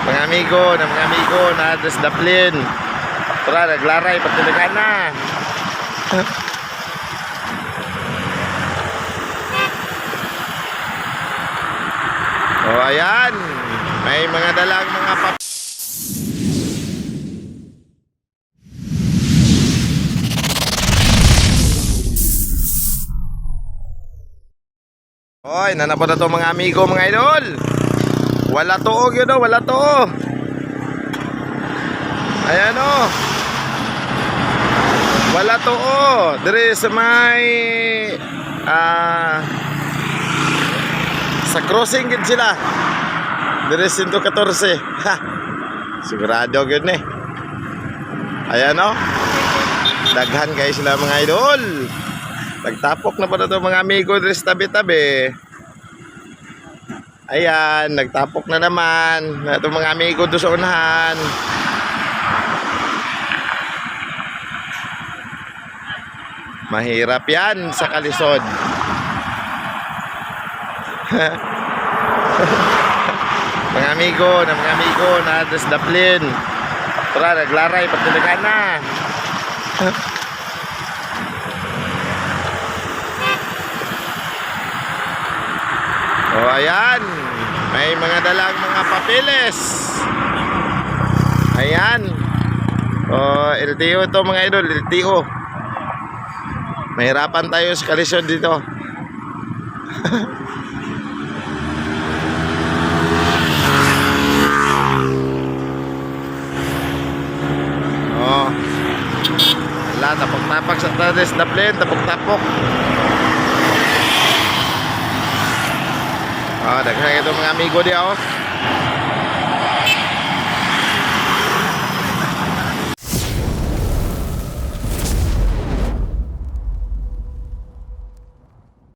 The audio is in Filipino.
Mga amigo na Andres Daplin. Tara, naglaray, patilikan na. O ayan, may mga dalang mga Oy, nanapod na to mga amigo, mga idol. Wala to, yun o, wala to. Ayan o. Wala to o. Dire sa may sa crossing gid sila. Dire 114. Ha. Sigurado gid ni. Ayan o. Daghan guys sila mga idol. Nagtapok na pa na to mga amigo dire sa tabi-tabi. Ayan, nagtapok na naman. Ito mga amigo doon sa unahan. Mahirap yan sa kalisod. Mga amigo na Andres Daplin. Tara, naglaray, patilikan na. O ayan, may mga dalang mga papeles. Ayan. O LTO to mga idol, LTO. Mahirapan tayo sa kalisod dito. O wala, tapok-tapak sa Andres Daplin, tapok-tapok. Daghan ito mga amigo diya oh.